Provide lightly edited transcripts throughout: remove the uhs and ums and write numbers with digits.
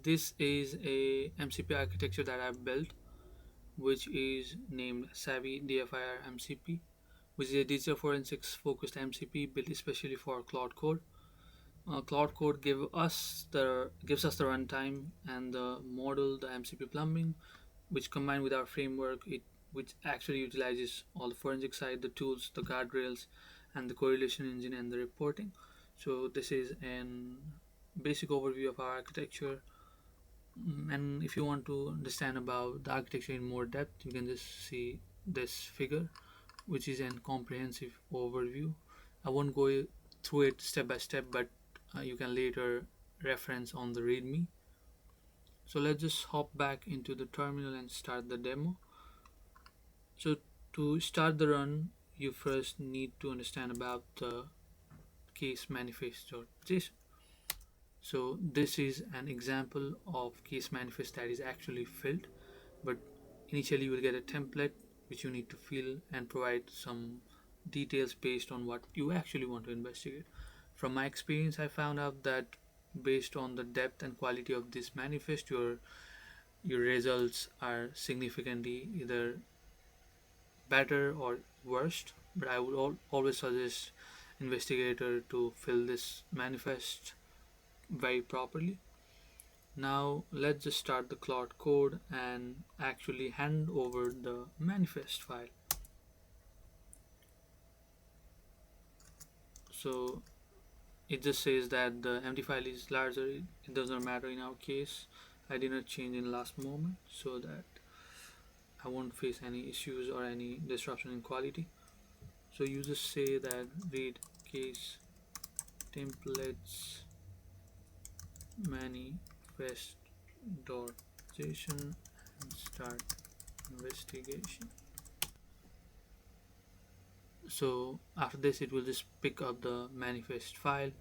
This is a MCP architecture that I've built, which is named SAVVYDFIR-MCP, which is a digital forensics focused MCP built especially for Claude Code. Claude Code gives us the runtime and the model, the MCP plumbing, which combined with our framework, which actually utilizes all the forensic side, the tools, the guardrails, and the correlation engine and the reporting. So this is an basic overview of our architecture. And if you want to understand about the architecture in more depth, you can just see this figure, which is an comprehensive overview. I won't go through it step by step, but you can later reference on the README. So let's just hop back into the terminal and start the demo. So to start the run, you first need to understand about the case manifest.json. So this is an example of case manifest that is actually filled, but initially you will get a template which you need to fill and provide some details based on what you actually want to investigate. From my experience, I found out that based on the depth and quality of this manifest, your results are significantly either better or worst. But I would always suggest investigator to fill this manifest very properly. Now let's just start the Claude Code and actually hand over the manifest file. So it just says that the empty file is larger. It does not matter in our case. I did not change in last moment so that I won't face any issues or any disruption in quality. So you just say that read case templates manifest.json and start investigation. So after this, it will just pick up the manifest file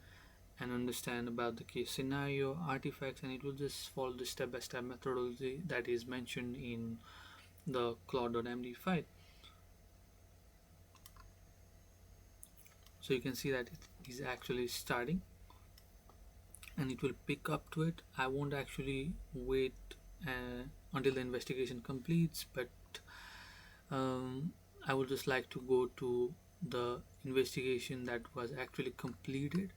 and understand about the case scenario, artifacts, and it will just follow the step-by-step methodology that is mentioned in the claude.md file. So you can see that it is actually starting and it will pick up to it. I won't actually wait until the investigation completes, but I would just like to go to the investigation that was actually completed.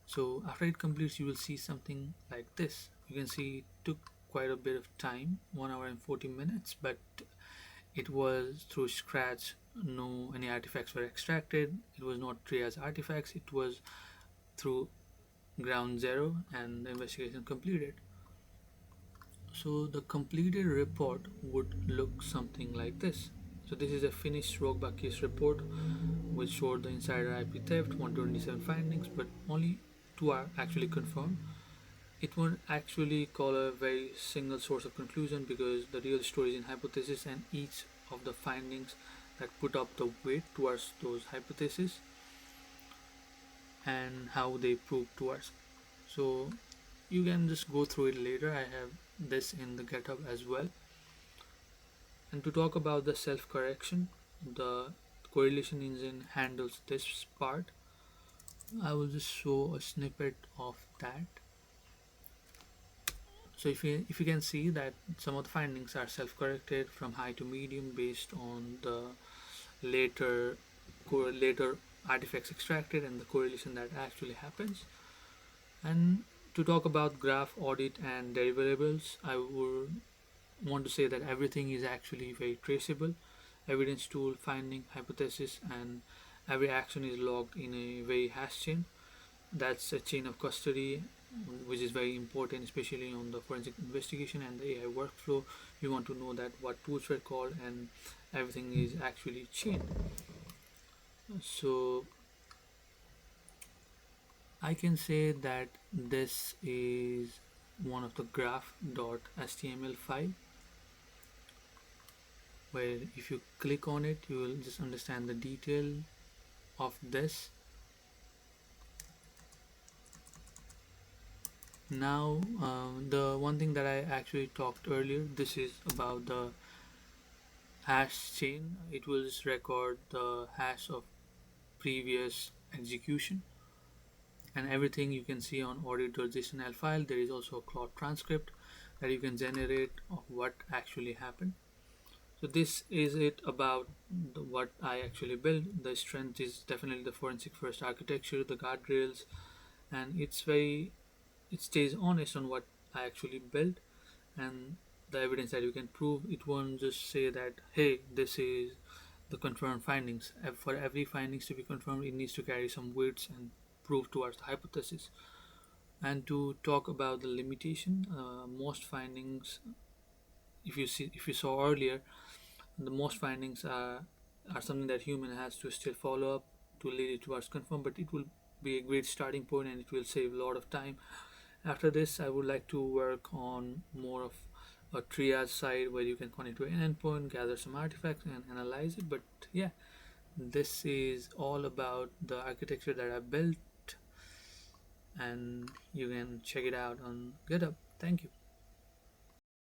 So after it completes, you will see something like this. You can see it took quite a bit of time, 1 hour and 40 minutes, but it was through scratch. No any artifacts were extracted. It was not triage artifacts. It was through ground zero, and the investigation completed. So the completed report would look something like this. So this is a finished ROCBA case report which showed the insider IP theft, 127 findings, but only 2 are actually confirmed. It won't actually call a very single source of conclusion because the real story is in hypothesis and each of the findings that put up the weight towards those hypotheses and how they prove towards. So you can just go through it later. I have this in the GitHub as well. And to talk about the self-correction, the correlation engine handles this part. I will just show a snippet of that. So if you can see that some of the findings are self-corrected from high to medium based on the later artifacts extracted and the correlation that actually happens. And to talk about graph audit and deliverables, I would want to say that everything is actually very traceable. Evidence tool, finding, hypothesis, and every action is logged in a very hash chain. That's a chain of custody, which is very important, especially on the forensic investigation and the AI workflow. You want to know that what tools were called and everything is actually chained. So I can say that this is one of the graph.html file where if you click on it, you will just understand the detail of this. Now the one thing that I actually talked earlier, this is about the hash chain. It will just record the hash of previous execution. and everything you can see on audit.json file. There is also a Claude transcript that you can generate of what actually happened. So this is it about what I actually built. The strength is definitely the forensic first architecture, the guardrails, and it stays honest on what I actually built, and the evidence that you can prove. It won't just say that, hey, this is the confirmed findings. For every findings to be confirmed, it needs to carry some weights and prove towards the hypothesis. And to talk about the limitation, most findings, if you saw earlier, the most findings are something that human has to still follow up to lead it towards confirm, but it will be a great starting point and it will save a lot of time. After this, I would like to work on more of a triage side where you can connect to an endpoint, gather some artifacts, and analyze it. But yeah, this is all about the architecture that I built, and you can check it out on GitHub. Thank you.